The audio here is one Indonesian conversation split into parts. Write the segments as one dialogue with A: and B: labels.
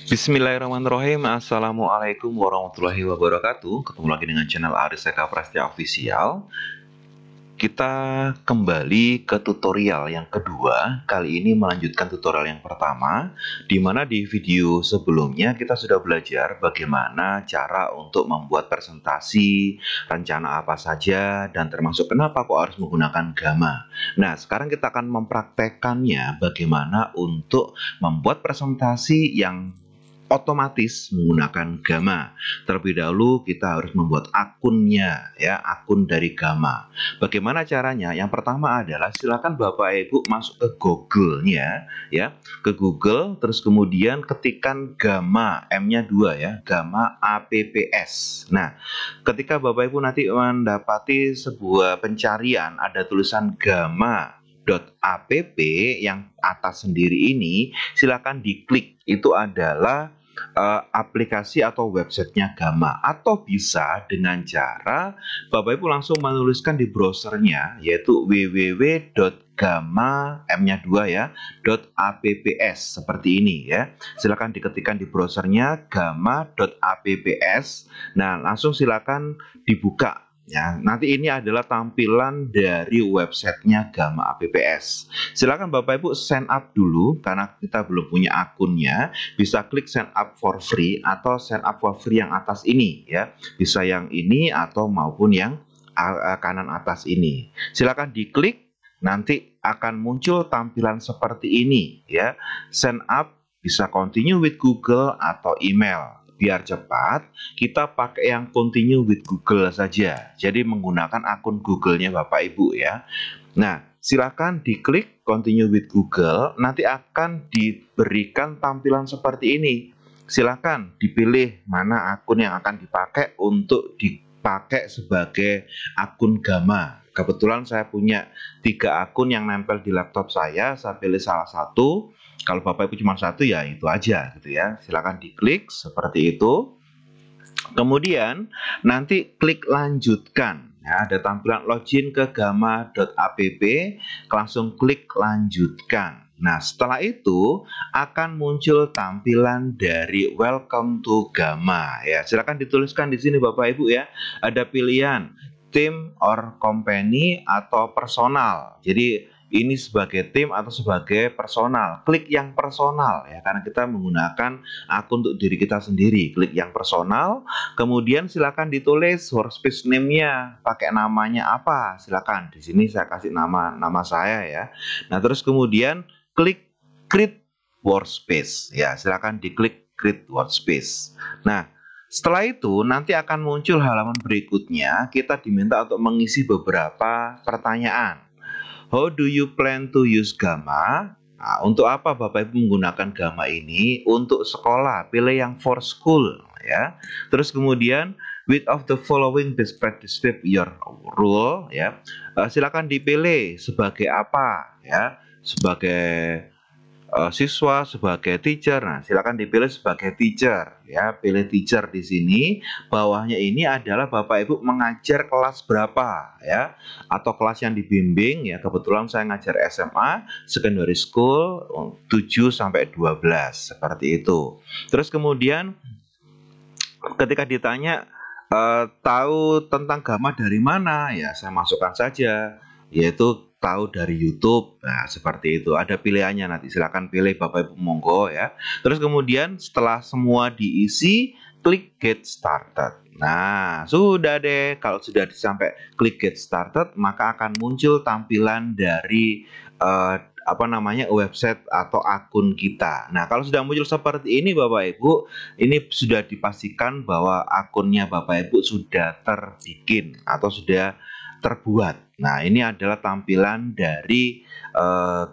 A: Bismillahirrahmanirrahim. Assalamualaikum warahmatullahi wabarakatuh. Ketemu lagi dengan channel Aris Eka Prastya Official. Kita kembali ke tutorial yang kedua. Kali ini melanjutkan tutorial yang pertama, di mana di video sebelumnya kita sudah belajar bagaimana cara untuk membuat presentasi, rencana apa saja, dan termasuk kenapa kok harus menggunakan gamma. Nah, sekarang kita akan mempraktekkannya bagaimana untuk membuat presentasi yang otomatis menggunakan gamma. Terlebih dahulu kita harus membuat akunnya, ya, akun dari gamma. Bagaimana caranya? Yang pertama adalah silakan Bapak Ibu masuk ke Google-nya, ya, ke Google, terus kemudian ketikkan gamma, M-nya 2 ya, gamma apps. Nah, ketika Bapak Ibu nanti mendapati sebuah pencarian ada tulisan gamma.app yang atas sendiri ini, silakan diklik. Itu adalah aplikasi atau websitenya Gamma, atau bisa dengan cara Bapak Ibu langsung menuliskan di browsernya, yaitu www.gamma M-nya 2 ya .apps seperti ini ya. Silakan diketikkan di browsernya gamma.apps. Nah, langsung silakan dibuka. Ya, nanti ini adalah tampilan dari websitenya Gamma Apps. Silakan Bapak Ibu sign up dulu karena kita belum punya akunnya. Bisa klik sign up for free atau sign up for free yang atas ini ya. Bisa yang ini atau maupun yang kanan atas ini. Silakan diklik, nanti akan muncul tampilan seperti ini ya. Sign up, bisa continue with Google atau email. Biar cepat, kita pakai yang continue with Google saja. Jadi menggunakan akun Google-nya Bapak Ibu ya. Nah, silakan diklik continue with Google, nanti akan diberikan tampilan seperti ini. Silakan dipilih mana akun yang akan dipakai untuk dipakai sebagai akun Gamma. Kebetulan saya punya 3 akun yang nempel di laptop saya pilih salah satu. Kalau Bapak Ibu cuma satu ya itu aja gitu ya. Silakan diklik seperti itu. Kemudian nanti klik lanjutkan. Ya, ada tampilan login ke gamma.app, langsung klik lanjutkan. Nah, setelah itu akan muncul tampilan dari welcome to Gamma. Ya, silakan dituliskan di sini Bapak Ibu ya. Ada pilihan team or company atau personal. Jadi ini sebagai tim atau sebagai personal. Klik yang personal ya, karena kita menggunakan akun untuk diri kita sendiri. Klik yang personal, kemudian silakan ditulis workspace name-nya, pakai namanya apa, silakan. Di sini saya kasih nama saya ya. Nah, terus kemudian klik create workspace ya, silakan diklik create workspace. Nah, setelah itu nanti akan muncul halaman berikutnya, kita diminta untuk mengisi beberapa pertanyaan. How do you plan to use Gamma? Nah, untuk apa Bapak Ibu menggunakan Gamma ini? Untuk sekolah, pilih yang for school ya. Terus kemudian which of the following describe your role ya. Silakan dipilih sebagai apa ya? Sebagai siswa, sebagai teacher. Nah, silakan dipilih sebagai teacher ya. Pilih teacher di sini. Bawahnya ini adalah Bapak Ibu mengajar kelas berapa ya, atau kelas yang dibimbing ya. Kebetulan saya ngajar SMA, secondary school 7 sampai 12 seperti itu. Terus kemudian ketika ditanya tahu tentang Gamma dari mana ya, saya masukkan saja yaitu tahu dari YouTube. Nah, seperti itu. Ada pilihannya, nanti silakan pilih Bapak Ibu, monggo ya. Terus kemudian setelah semua diisi, klik get started. Nah, sudah deh. Kalau sudah sampai klik get started, maka akan muncul tampilan dari website atau akun kita. Nah, kalau sudah muncul seperti ini Bapak Ibu, ini sudah dipastikan bahwa akunnya Bapak Ibu sudah terbikin atau sudah terbuat. Nah, ini adalah tampilan dari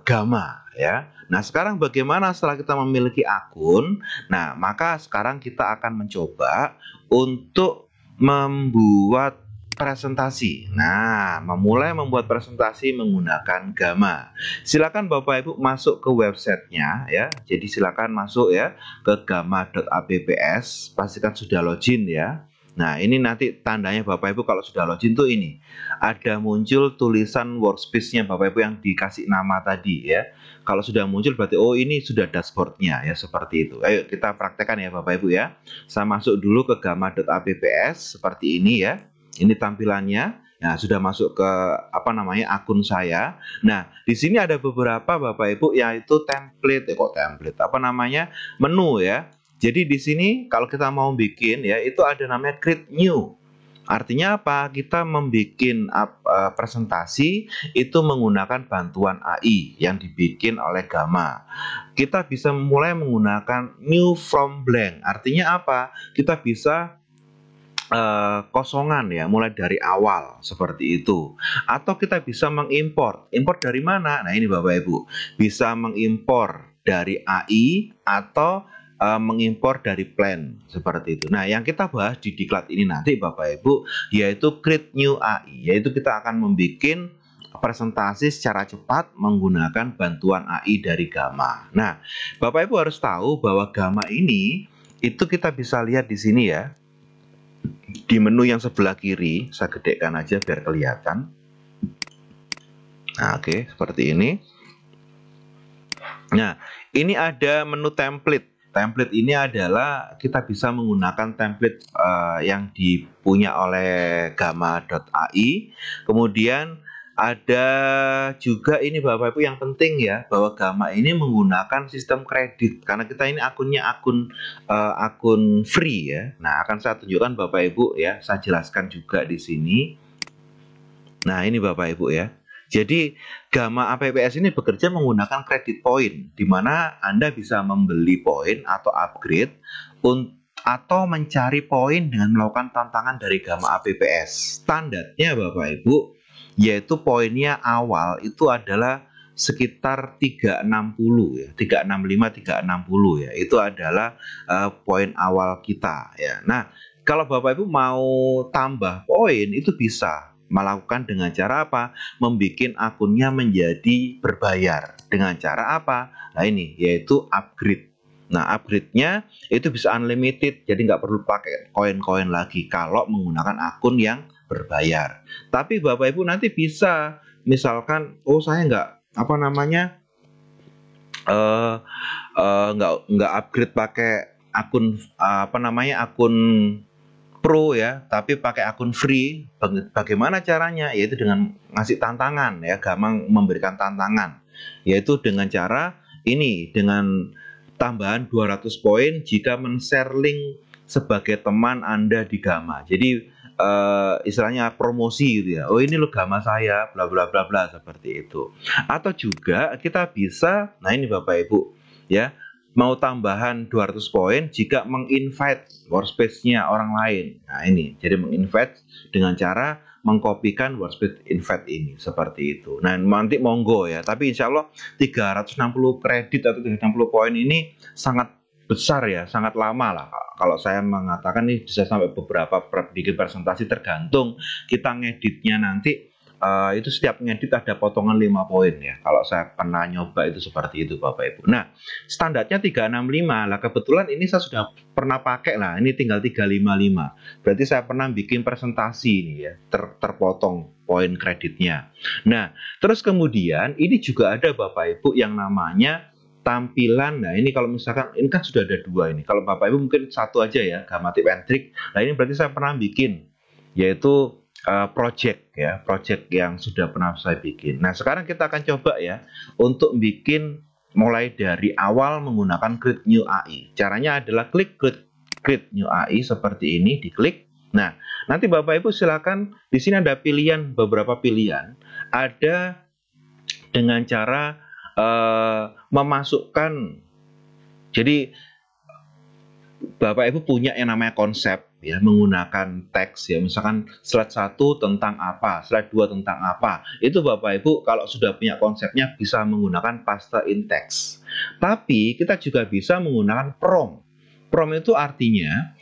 A: Gamma ya. Nah, sekarang bagaimana setelah kita memiliki akun? Nah, maka sekarang kita akan mencoba untuk membuat presentasi. Nah, memulai membuat presentasi menggunakan Gamma. Silakan Bapak Ibu masuk ke websitenya ya. Jadi silakan masuk ya ke gamma.apps. Pastikan sudah login ya. Nah, ini nanti tandanya Bapak Ibu kalau sudah login tuh ini. Ada muncul tulisan workspace-nya Bapak Ibu yang dikasih nama tadi ya. Kalau sudah muncul berarti oh ini sudah dashboard-nya ya, seperti itu. Ayo kita praktekkan ya Bapak Ibu ya. Saya masuk dulu ke gamma.apps seperti ini ya. Ini tampilannya. Nah, sudah masuk ke akun saya. Nah, di sini ada beberapa Bapak Ibu yaitu template, menu ya. Jadi di sini kalau kita mau bikin ya itu ada namanya create new. Artinya apa? Kita membuat presentasi itu menggunakan bantuan AI yang dibikin oleh Gamma. Kita bisa mulai menggunakan new from blank. Artinya apa? Kita bisa kosongan ya, mulai dari awal seperti itu. Atau kita bisa mengimpor. Impor dari mana? Nah ini Bapak Ibu, bisa mengimpor dari AI atau mengimpor dari plan seperti itu. Nah, yang kita bahas di diklat ini nanti Bapak Ibu yaitu create new AI, yaitu kita akan membuat presentasi secara cepat menggunakan bantuan AI dari Gamma. Nah, Bapak Ibu harus tahu bahwa Gamma ini itu kita bisa lihat di sini ya. Di menu yang sebelah kiri, saya gedekan aja biar kelihatan. Nah, oke, seperti ini. Nah, ini ada menu template. Template ini adalah kita bisa menggunakan template yang dipunya oleh gamma.ai. Kemudian ada juga ini Bapak Ibu yang penting ya, bahwa Gamma ini menggunakan sistem kredit karena kita ini akunnya akun free ya. Nah, akan saya tunjukkan Bapak Ibu ya, saya jelaskan juga di sini. Nah, ini Bapak Ibu ya. Jadi Gamma APPS ini bekerja menggunakan kredit poin, di mana Anda bisa membeli poin atau upgrade atau mencari poin dengan melakukan tantangan dari Gamma APPS. Standarnya Bapak Ibu, yaitu poinnya awal itu adalah sekitar 360 ya, 365, 360 ya. Itu adalah poin awal kita ya. Nah, kalau Bapak Ibu mau tambah poin itu bisa melakukan dengan cara apa? Membikin akunnya menjadi berbayar. Dengan cara apa? Nah ini, yaitu upgrade. Nah upgrade-nya itu bisa unlimited, jadi nggak perlu pakai koin-koin lagi kalau menggunakan akun yang berbayar. Tapi Bapak Ibu nanti bisa, misalkan, oh saya nggak nggak upgrade pakai akun akun pro ya, tapi pakai akun free. Bagaimana caranya? Yaitu dengan ngasih tantangan ya, Gamma memberikan tantangan, yaitu dengan cara ini, dengan tambahan 200 poin jika men-share link sebagai teman Anda di Gamma. Jadi istilahnya promosi gitu ya. Oh ini lo Gamma saya, bla bla bla bla, seperti itu. Atau juga kita bisa, nah ini Bapak Ibu ya, mau tambahan 200 poin jika menginvite workspace-nya orang lain. Nah ini, jadi menginvite dengan cara mengkopikan workspace invite ini, seperti itu. Nah nanti monggo ya, tapi insya Allah 360 kredit atau 360 poin ini sangat besar ya, sangat lama lah. Kalau saya mengatakan ini bisa sampai beberapa bikin presentasi, tergantung kita ngeditnya nanti. Itu setiap ngedit ada potongan 5 poin ya. Kalau saya pernah nyoba itu seperti itu Bapak Ibu. Nah, standarnya 365. Lah kebetulan ini saya sudah pernah pakai lah. Ini tinggal 355. Berarti saya pernah bikin presentasi ini ya, terpotong poin kreditnya. Nah, terus kemudian ini juga ada Bapak Ibu yang namanya tampilan. Nah, ini kalau misalkan ini kan sudah ada 2 ini. Kalau Bapak Ibu mungkin 1 aja ya, Gamma Tip and Trick. Nah, ini berarti saya pernah bikin, yaitu project ya, project yang sudah pernah saya bikin. Nah sekarang kita akan coba ya untuk bikin mulai dari awal menggunakan create new AI. Caranya adalah klik create new AI seperti ini, diklik. Nah nanti Bapak Ibu silakan, di sini ada pilihan, beberapa pilihan. Ada dengan cara memasukkan, jadi Bapak Ibu punya yang namanya konsep ya, menggunakan teks ya, misalkan slide 1 tentang apa, slide 2 tentang apa. Itu Bapak Ibu kalau sudah punya konsepnya bisa menggunakan paste in text. Tapi kita juga bisa menggunakan prompt. Prompt itu artinya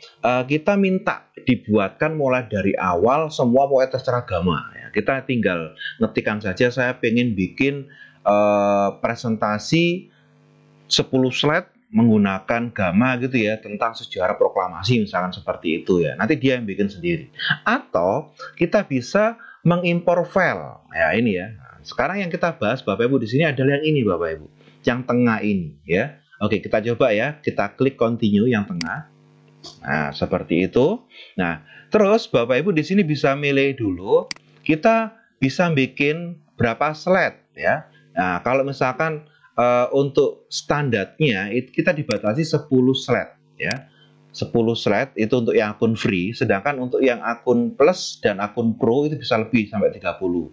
A: kita minta dibuatkan mulai dari awal semua pokoknya terserah Gamma ya. Kita tinggal ngetikkan saja, saya pengen bikin presentasi 10 slide menggunakan Gamma gitu ya, tentang sejarah proklamasi misalkan seperti itu ya. Nanti dia yang bikin sendiri. Atau kita bisa mengimpor file. Ya ini ya. Nah, sekarang yang kita bahas Bapak Ibu di sini adalah yang ini Bapak Ibu. Yang tengah ini ya. Oke, kita coba ya. Kita klik continue yang tengah. Nah, seperti itu. Nah, terus Bapak Ibu di sini bisa milih dulu. Kita bisa bikin berapa slide ya. Nah, kalau misalkan untuk standarnya kita dibatasi 10 slide ya. 10 slide itu untuk yang akun free, sedangkan untuk yang akun plus dan akun pro itu bisa lebih sampai 30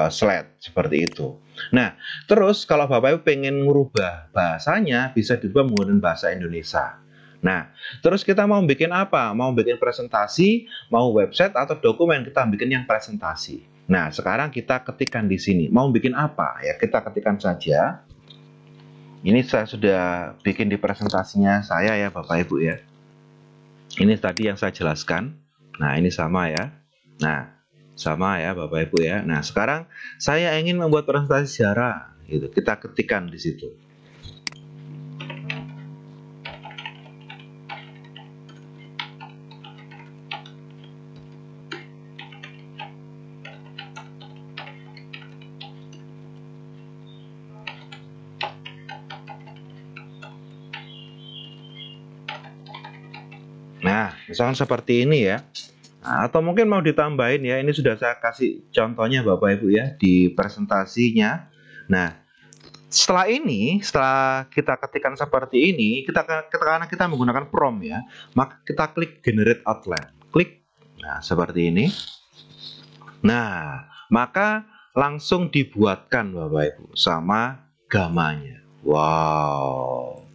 A: slide seperti itu. Nah, terus kalau Bapak Ibu pengen merubah bahasanya bisa dirubah menggunakan bahasa Indonesia. Nah, terus kita mau bikin apa? Mau bikin presentasi, mau website atau dokumen, kita bikin yang presentasi. Nah, sekarang kita ketikkan di sini. Mau bikin apa? Ya, kita ketikkan saja. Ini saya sudah bikin di presentasinya saya ya Bapak Ibu ya. Ini tadi yang saya jelaskan. Nah, ini sama ya. Nah, sama ya Bapak Ibu ya. Nah, sekarang saya ingin membuat presentasi sejarah gitu. Kita ketikkan di situ. Nah, misalkan seperti ini ya. Nah, atau mungkin mau ditambahin ya. Ini sudah saya kasih contohnya Bapak Ibu ya di presentasinya. Nah, setelah kita ketikkan seperti ini, karena kita menggunakan prompt ya, maka kita klik generate outline. Klik. Nah, seperti ini. Nah, maka langsung dibuatkan Bapak Ibu sama gamanya. Wow.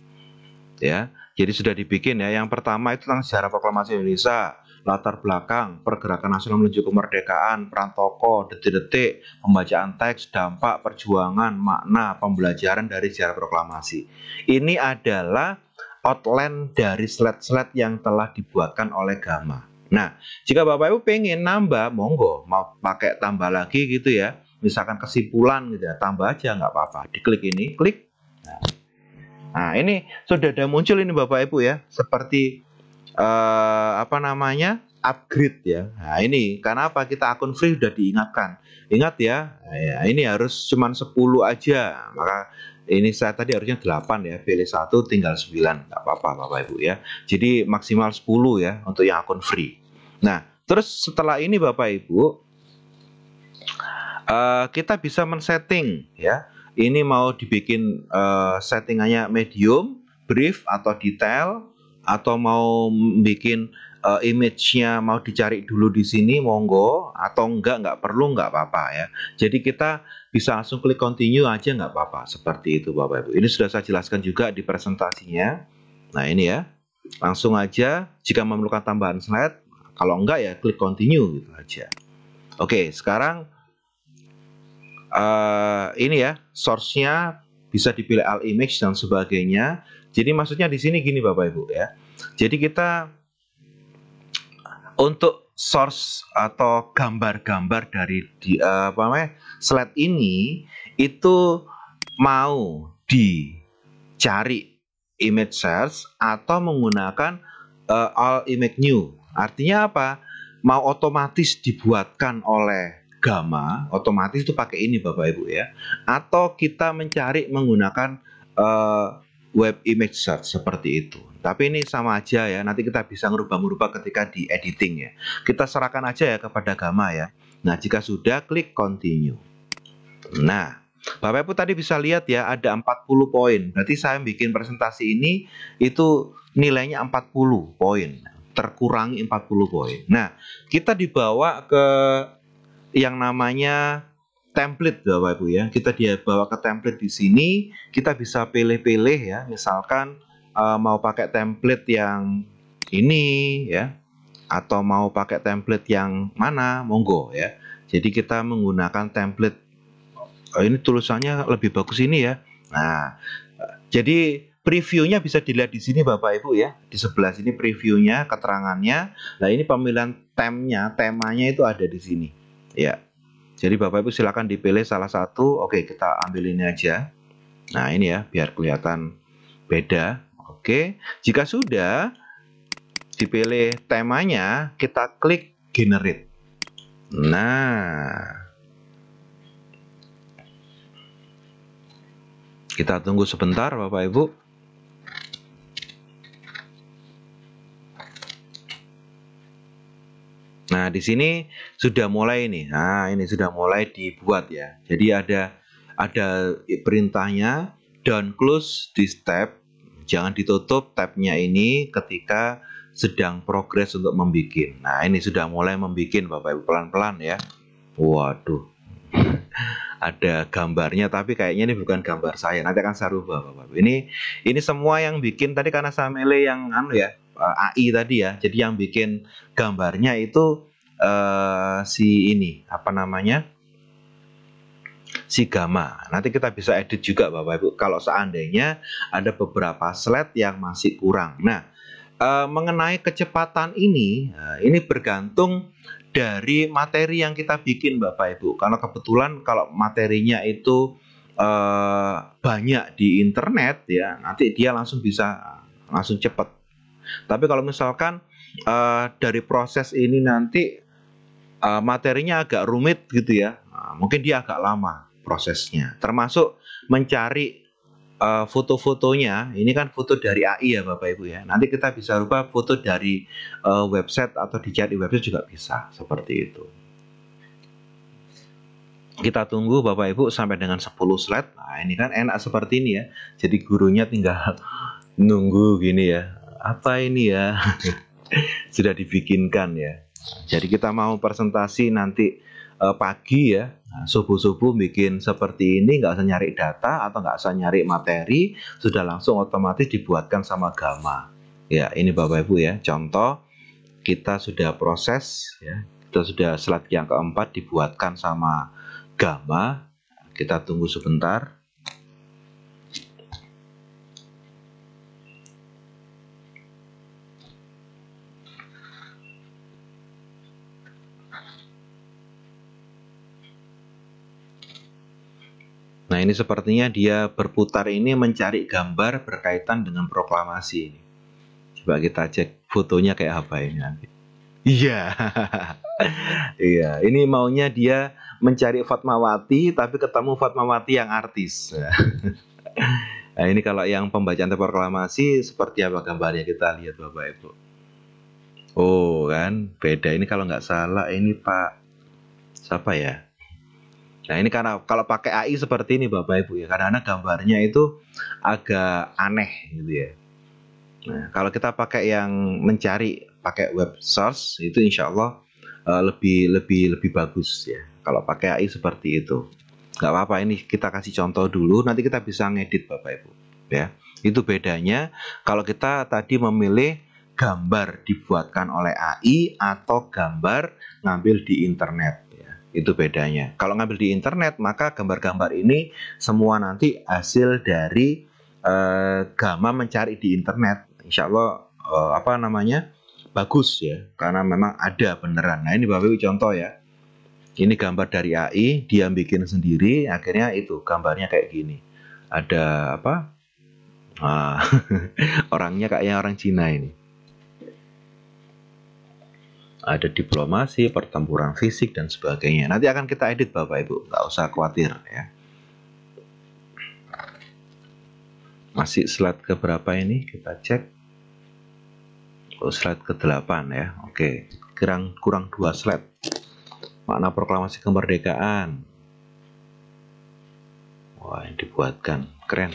A: Ya. Jadi sudah dibikin ya. Yang pertama itu tentang sejarah proklamasi Indonesia, latar belakang, pergerakan nasional menuju kemerdekaan, peran tokoh, detik-detik, pembacaan teks, dampak, perjuangan, makna, pembelajaran dari sejarah proklamasi. Ini adalah outline dari slide-slide yang telah dibuatkan oleh Gamma. Nah, jika Bapak Ibu pengen nambah, monggo, mau pakai tambah lagi gitu ya. Misalkan kesimpulan gitu ya, tambah aja nggak apa-apa. Diklik ini, klik. Nah, ini sudah ada muncul ini Bapak Ibu ya, seperti upgrade ya. Nah, ini karena apa? Kita akun free sudah diingatkan. Ingat ya, ini harus cuma 10 aja. Maka ini saya tadi harusnya 8 ya, pilih 1 tinggal 9. Enggak apa-apa Bapak Ibu ya. Jadi maksimal 10 ya untuk yang akun free. Nah, terus setelah ini Bapak Ibu kita bisa men-setting ya. Ini mau dibikin settingannya medium, brief atau detail, atau mau bikin image-nya mau dicari dulu di sini monggo, atau nggak perlu nggak apa-apa ya. Jadi kita bisa langsung klik continue aja nggak apa-apa, seperti itu Bapak Ibu. Ini sudah saya jelaskan juga di presentasinya. Nah ini ya, langsung aja jika memerlukan tambahan slide, kalau enggak ya klik continue gitu aja. Oke, sekarang ini ya, source-nya bisa dipilih all image dan sebagainya. Jadi maksudnya di sini gini Bapak Ibu ya. Jadi kita untuk source atau gambar-gambar dari slide ini itu mau dicari image search atau menggunakan all image new. Artinya apa? Mau otomatis dibuatkan oleh Gamma, otomatis itu pakai ini Bapak Ibu ya. Atau kita mencari menggunakan web image search seperti itu. Tapi ini sama aja ya, nanti kita bisa merubah-merubah ketika di editing ya. Kita serahkan aja ya kepada Gamma ya. Nah, jika sudah klik continue. Nah, Bapak Ibu tadi bisa lihat ya, ada 40 poin. Berarti saya bikin presentasi ini itu nilainya 40 poin. Terkurangi 40 poin. Nah, kita dibawa ke yang namanya template Bapak Ibu ya. Kita dibawa ke template di sini, kita bisa pilih-pilih ya. Misalkan mau pakai template yang ini ya, atau mau pakai template yang mana, monggo ya. Jadi kita menggunakan template ini tulisannya lebih bagus ini ya. Nah, jadi previewnya bisa dilihat di sini Bapak Ibu ya. Di sebelah sini previewnya, keterangannya. Nah, ini pemilihan temanya itu ada di sini. Ya, jadi Bapak Ibu silakan dipilih salah satu. Oke, kita ambil ini aja. Nah ini ya, biar kelihatan beda. Oke, jika sudah dipilih temanya, kita klik generate. Nah, kita tunggu sebentar Bapak Ibu. Nah, di sini sudah mulai nih. Nah, ini sudah mulai dibuat ya. Jadi ada perintahnya don't close this tab. Jangan ditutup tabnya ini ketika sedang progres untuk membuat. Nah, ini sudah mulai membuat Bapak Ibu, pelan-pelan ya. Waduh. Ada gambarnya tapi kayaknya ini bukan gambar saya. Nanti akan saya rubah Bapak Ibu. Ini semua yang bikin tadi karena saya milih yang AI tadi ya. Jadi yang bikin gambarnya itu si ini apa namanya? Si Gamma. Nanti kita bisa edit juga Bapak Ibu kalau seandainya ada beberapa slide yang masih kurang. Nah, mengenai kecepatan ini bergantung dari materi yang kita bikin Bapak Ibu. Karena kebetulan kalau materinya itu banyak di internet ya, nanti dia langsung cepat. Tapi kalau misalkan dari proses ini nanti materinya agak rumit gitu ya, mungkin dia agak lama prosesnya. Termasuk mencari foto-fotonya, ini kan foto dari AI ya Bapak Ibu ya. Nanti kita bisa rubah foto dari website atau dicari website juga bisa seperti itu. Kita tunggu Bapak Ibu sampai dengan 10 slide. Nah, ini kan enak seperti ini ya. Jadi gurunya tinggal nunggu gini ya. Apa ini ya? Sudah dibikinkan ya. Jadi kita mau presentasi nanti pagi ya, subuh-subuh bikin seperti ini, nggak usah nyari data atau nggak usah nyari materi, sudah langsung otomatis dibuatkan sama Gamma. Ya, ini Bapak Ibu ya, contoh kita sudah proses ya, kita sudah slide yang keempat dibuatkan sama Gamma. Kita tunggu sebentar. Nah, ini sepertinya dia berputar ini mencari gambar berkaitan dengan proklamasi. Coba kita cek fotonya kayak apa ini nanti. Iya. Iya, ini maunya dia mencari Fatmawati tapi ketemu Fatmawati yang artis. Nah, ini kalau yang pembacaan proklamasi seperti apa gambarnya, kita lihat Bapak Ibu. Oh, kan beda. Ini kalau nggak salah ini Pak siapa ya? Nah, ini karena kalau pakai AI seperti ini Bapak Ibu ya, karena gambarnya itu agak aneh gitu ya. Nah, kalau kita pakai yang mencari pakai web source itu insya Allah lebih bagus ya. Kalau pakai AI seperti itu, nggak apa-apa. Ini kita kasih contoh dulu, nanti kita bisa ngedit Bapak Ibu ya. Itu bedanya kalau kita tadi memilih gambar dibuatkan oleh AI atau gambar ngambil di internet. Itu bedanya. Kalau ngambil di internet, maka gambar-gambar ini semua nanti hasil dari Gamma mencari di internet. Insya Allah bagus ya, karena memang ada beneran. Nah, ini Bapak Ibu contoh ya. Ini gambar dari AI, dia bikin sendiri, akhirnya itu gambarnya kayak gini. Ada apa? Orangnya kayaknya orang Cina ini. Ada diplomasi, pertempuran fisik dan sebagainya. Nanti akan kita edit Bapak Ibu, nggak usah khawatir ya. Masih slide ke berapa ini? Kita cek. Oh, slide ke-8 ya. Oke, kurang 2 slide. Makna proklamasi kemerdekaan. Wah, yang dibuatkan keren.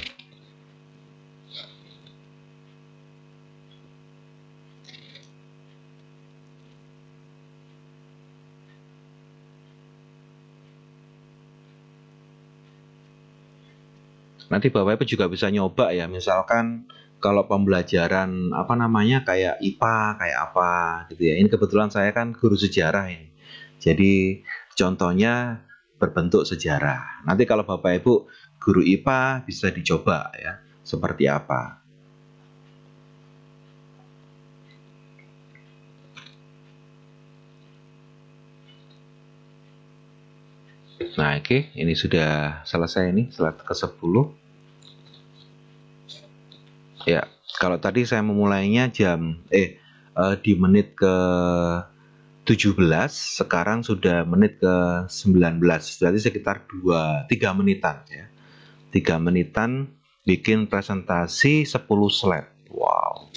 A: Nanti Bapak Ibu juga bisa nyoba ya, misalkan kalau pembelajaran kayak IPA kayak apa gitu ya. Ini kebetulan saya kan guru sejarah ini. Jadi contohnya berbentuk sejarah. Nanti kalau Bapak Ibu guru IPA bisa dicoba ya, seperti apa. Nah, oke, ini sudah selesai, ini slide ke-10. Ya, Kalau tadi saya memulainya di menit ke 17, sekarang sudah menit ke 19. Berarti sekitar 3 menitan ya. 3 menitan bikin presentasi 10 slide. Wow.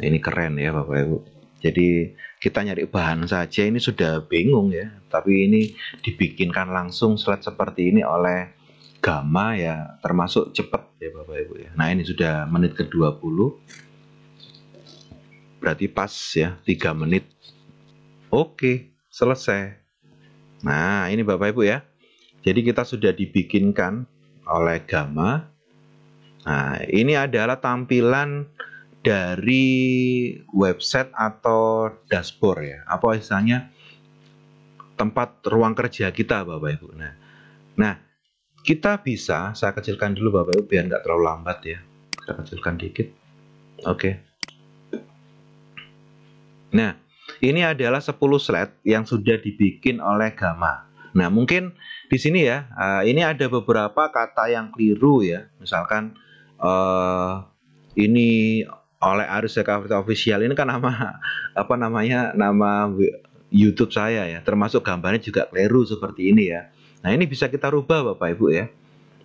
A: Ini keren ya Bapak Ibu. Jadi kita nyari bahan saja ini sudah bingung ya. Tapi ini dibikinkan langsung slide seperti ini oleh Gamma ya, termasuk cepat ya Bapak Ibu ya. Nah, ini sudah menit ke 20. Berarti pas ya, 3 menit. Oke, selesai. Nah, ini Bapak Ibu ya. Jadi kita sudah dibikinkan oleh Gamma. Nah, ini adalah tampilan dari website atau dashboard ya. Apa istilahnya tempat ruang kerja kita Bapak Ibu. Nah, kita bisa, saya kecilkan dulu Bapak Ibu biar nggak terlalu lambat ya. Saya kecilkan dikit. Oke. Nah, ini adalah 10 slide yang sudah dibikin oleh Gamma. Nah, mungkin di sini ya, ini ada beberapa kata yang keliru ya. Misalkan ini oleh Aris Jakarta Official, ini kan nama apa namanya, nama YouTube saya ya. Termasuk gambarnya juga keliru seperti ini ya. Nah, ini bisa kita rubah Bapak Ibu ya.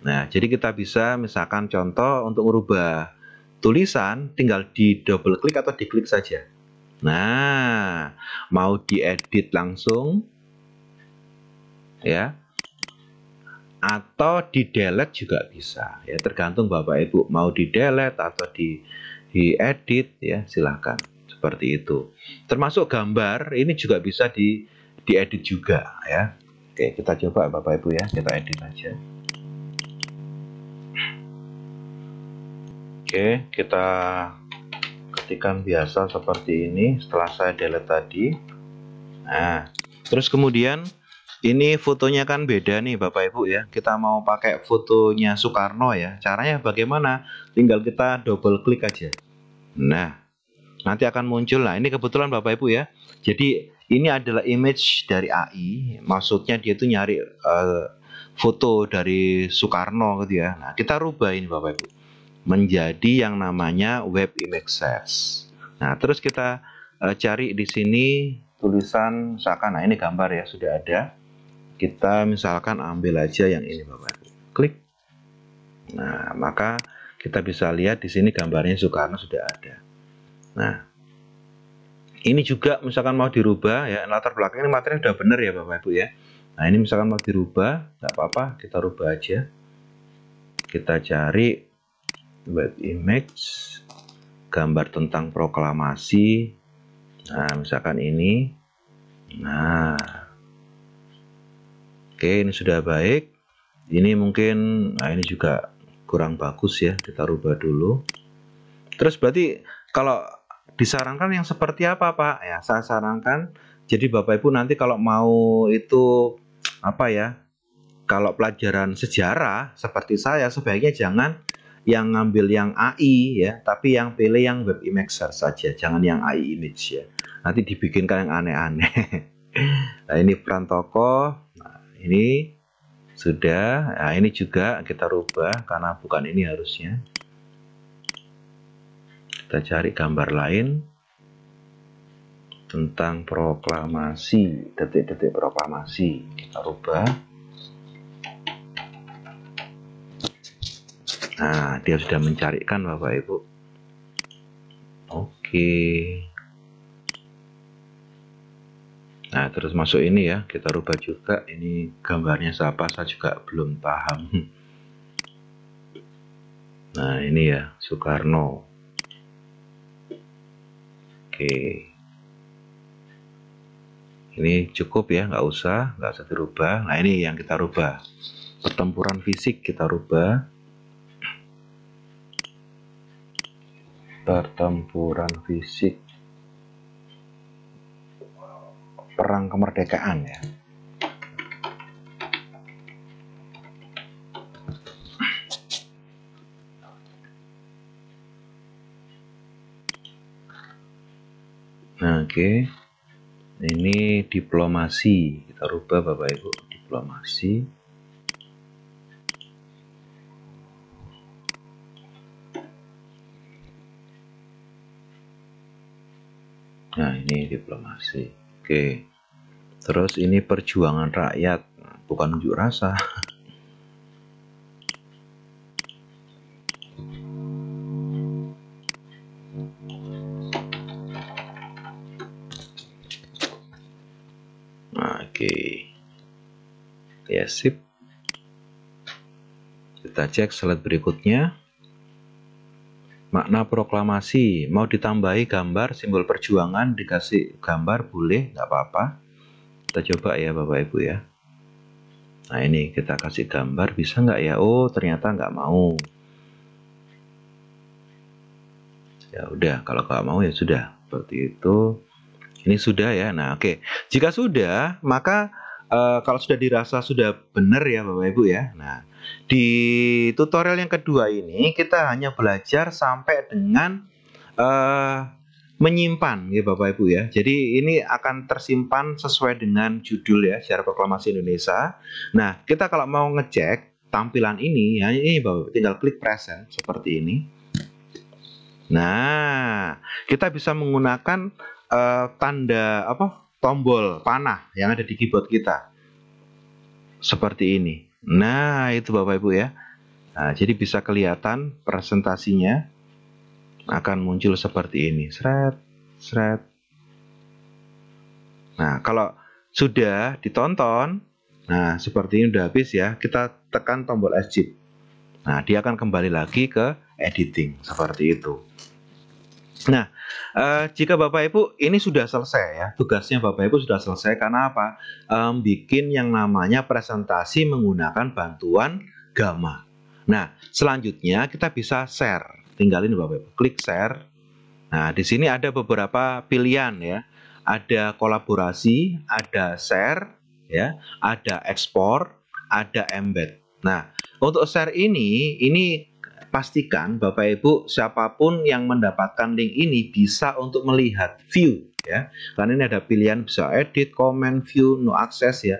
A: Nah, jadi kita bisa misalkan contoh untuk merubah tulisan tinggal di double klik atau diklik saja. Nah, mau diedit langsung ya, atau di delete juga bisa ya, tergantung Bapak Ibu mau di delete atau diedit ya, silahkan seperti itu. Termasuk gambar ini juga bisa diedit juga ya. Oke, kita coba Bapak Ibu ya, kita edit aja. Oke, kita ketikkan biasa seperti ini setelah saya delete tadi. Nah, terus kemudian ini fotonya kan beda nih Bapak Ibu ya. Kita mau pakai fotonya Soekarno ya. Caranya bagaimana? Tinggal kita double klik aja. Nah, nanti akan muncul. Nah, ini kebetulan Bapak Ibu ya. Jadi ini adalah image dari AI. Maksudnya dia itu nyari foto dari Soekarno gitu ya. Nah, kita rubah ini Bapak Ibu menjadi yang namanya web image search. Nah, terus kita cari di sini tulisan misalkan, nah ini gambar ya sudah ada. Kita misalkan ambil aja yang ini Bapak Ibu. Klik. Nah, maka kita bisa lihat di sini gambarnya Soekarno sudah ada. Nah, ini juga misalkan mau dirubah ya, latar belakang ini materi sudah benar ya Bapak Ibu ya. Nah, ini misalkan mau dirubah, nggak apa-apa, kita rubah aja. Kita cari web image, gambar tentang proklamasi. Nah, misalkan ini. Nah, oke, ini sudah baik. Ini mungkin, nah ini juga kurang bagus ya, kita rubah dulu. Terus berarti kalau disarankan yang seperti apa Pak? Ya, saya sarankan, jadi Bapak Ibu nanti kalau mau itu apa ya, kalau pelajaran sejarah seperti saya, sebaiknya jangan yang ngambil yang AI ya, tapi yang pilih yang web image search saja, jangan yang AI image ya. Nanti dibikinkan yang aneh-aneh. Nah, ini peran tokoh. Nah, ini sudah. Nah, ini juga kita rubah karena bukan ini harusnya. Kita cari gambar lain tentang proklamasi, detik-detik proklamasi. Kita rubah. Nah, dia sudah mencarikan Bapak Ibu. Oke. Nah, terus masuk ini ya, kita rubah juga. Ini gambarnya siapa, saya juga belum paham. Nah, ini ya, Soekarno. Oke. Ini cukup ya, nggak usah dirubah. Nah, ini yang kita rubah. Pertempuran fisik kita rubah. Pertempuran fisik. Perang kemerdekaan ya. Nah, oke. Ini diplomasi. Kita rubah Bapak Ibu, diplomasi. Nah, ini diplomasi. Oke. Terus ini perjuangan rakyat, bukan unjuk rasa. Oke. Ya, sip. Kita cek slide berikutnya. Makna proklamasi, mau ditambahi gambar simbol perjuangan, dikasih gambar boleh, nggak apa-apa. Kita coba ya Bapak Ibu ya. Nah ini kita kasih gambar, bisa nggak ya? Oh ternyata nggak mau. Ya udah, kalau nggak mau ya sudah. Seperti itu. Ini sudah ya. Nah oke. Jika sudah, maka kalau sudah dirasa sudah benar ya Bapak Ibu ya. Nah di tutorial yang kedua ini kita hanya belajar sampai dengan menyimpan ya Bapak Ibu ya. Jadi ini akan tersimpan sesuai dengan judul ya, Syarat Proklamasi Indonesia. Nah, kita kalau mau ngecek tampilan ini ya, ini Bapak Ibu tinggal klik present seperti ini. Nah, kita bisa menggunakan tanda tombol panah yang ada di keyboard kita. Seperti ini. Nah, itu Bapak Ibu ya. Nah, jadi bisa kelihatan presentasinya akan muncul seperti ini. Seret, seret. Nah, kalau sudah ditonton, nah seperti ini udah habis ya, kita tekan tombol escape. Nah, dia akan kembali lagi ke editing seperti itu. Nah, jika Bapak Ibu ini sudah selesai ya, tugasnya Bapak Ibu sudah selesai karena apa? Bikin yang namanya presentasi menggunakan bantuan Gamma. Nah, selanjutnya kita bisa share. Tinggal ini Bapak Ibu, klik share. Nah, di sini ada beberapa pilihan ya. Ada kolaborasi, ada share, ya, ada ekspor, ada embed. Nah, untuk share ini pastikan Bapak Ibu siapapun yang mendapatkan link ini bisa untuk melihat view ya. Karena ini ada pilihan bisa edit, comment, view, no access ya.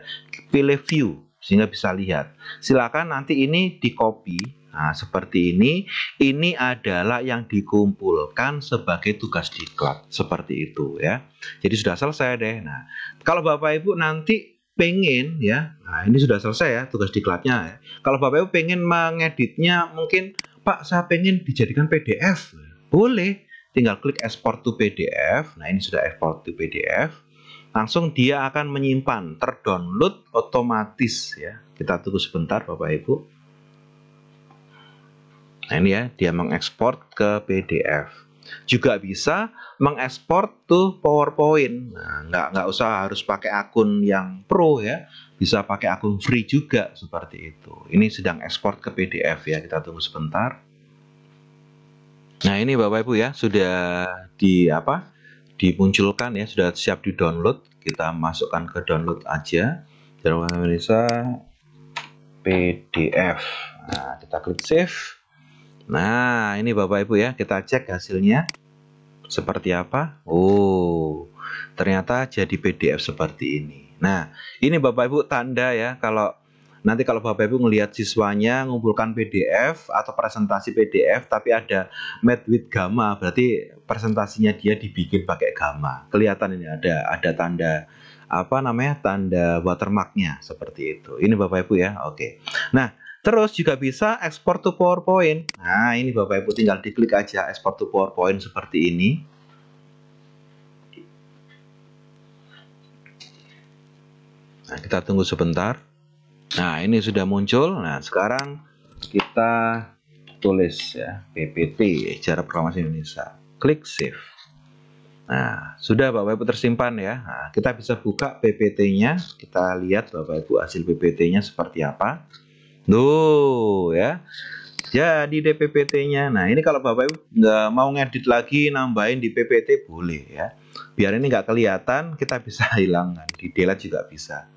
A: Pilih view sehingga bisa lihat. Silakan nanti ini di copy. Nah, seperti ini adalah yang dikumpulkan sebagai tugas diklat seperti itu ya. Jadi sudah selesai deh. Nah, kalau Bapak Ibu nanti pengen ya, nah ini sudah selesai ya tugas diklatnya ya. Kalau Bapak Ibu pengen mengeditnya mungkin Pak, saya pengen dijadikan PDF. Boleh, tinggal klik export to PDF. Nah, ini sudah export to PDF. Langsung dia akan menyimpan, terdownload otomatis ya. Kita tunggu sebentar Bapak Ibu. Nah, ini ya, dia mengekspor ke PDF. Juga bisa mengekspor to PowerPoint. Nah, nggak usah harus pakai akun yang pro ya. Bisa pakai akun free juga seperti itu. Ini sedang ekspor ke PDF ya. Kita tunggu sebentar. Nah, ini Bapak Ibu ya, sudah dimunculkan ya, sudah siap di-download. Kita masukkan ke download aja. Jurnal Indonesia PDF. Nah, kita klik save. Nah, ini Bapak Ibu ya, kita cek hasilnya seperti apa. Oh, ternyata jadi PDF seperti ini. Nah, ini Bapak Ibu tanda ya, kalau nanti kalau Bapak Ibu melihat siswanya mengumpulkan PDF atau presentasi PDF tapi ada made with Gamma, berarti presentasinya dia dibikin pakai Gamma. Kelihatan ini ada tanda tanda watermarknya seperti itu. Ini Bapak Ibu ya. Oke. Nah, terus juga bisa export to PowerPoint. Nah, ini Bapak Ibu tinggal diklik aja export to PowerPoint seperti ini. Nah, kita tunggu sebentar. Nah, ini sudah muncul. Nah, sekarang kita tulis ya, PPT, Syarat Proklamasi Indonesia. Klik save. Nah, sudah Bapak Ibu tersimpan ya. Nah, kita bisa buka PPT-nya. Kita lihat Bapak Ibu hasil PPT-nya seperti apa. Tuh ya. Jadi PPT-nya. Nah, ini kalau Bapak Ibu nggak mau ngedit lagi, nambahin di PPT boleh ya. Biar ini nggak kelihatan, kita bisa hilangkan. Di delete juga bisa.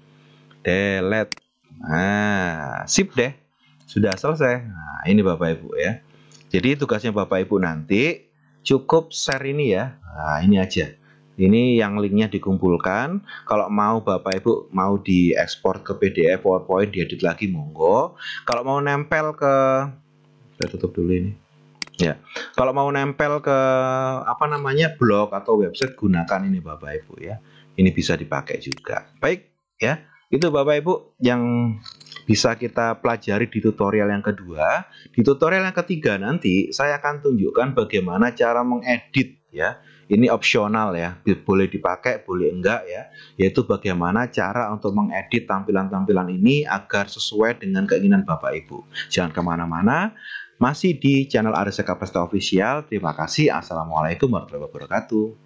A: Delete. Nah, sip deh. Sudah selesai. Nah, ini Bapak Ibu ya. Jadi tugasnya Bapak Ibu nanti cukup share ini ya. Nah, ini aja. Ini yang linknya dikumpulkan. Kalau mau Bapak Ibu mau diekspor ke PDF, PowerPoint, diedit lagi monggo. Kalau mau nempel ke, saya tutup dulu ini. Ya, kalau mau nempel ke blog atau website, gunakan ini Bapak Ibu ya. Ini bisa dipakai juga. Baik ya, itu Bapak Ibu yang bisa kita pelajari di tutorial yang kedua. Di tutorial yang ketiga nanti saya akan tunjukkan bagaimana cara mengedit ya. Ini opsional ya, boleh dipakai, boleh enggak ya. Yaitu bagaimana cara untuk mengedit tampilan-tampilan ini agar sesuai dengan keinginan Bapak Ibu. Jangan kemana-mana. Masih di channel Aris Kapasta Official. Terima kasih. Assalamualaikum warahmatullahi wabarakatuh.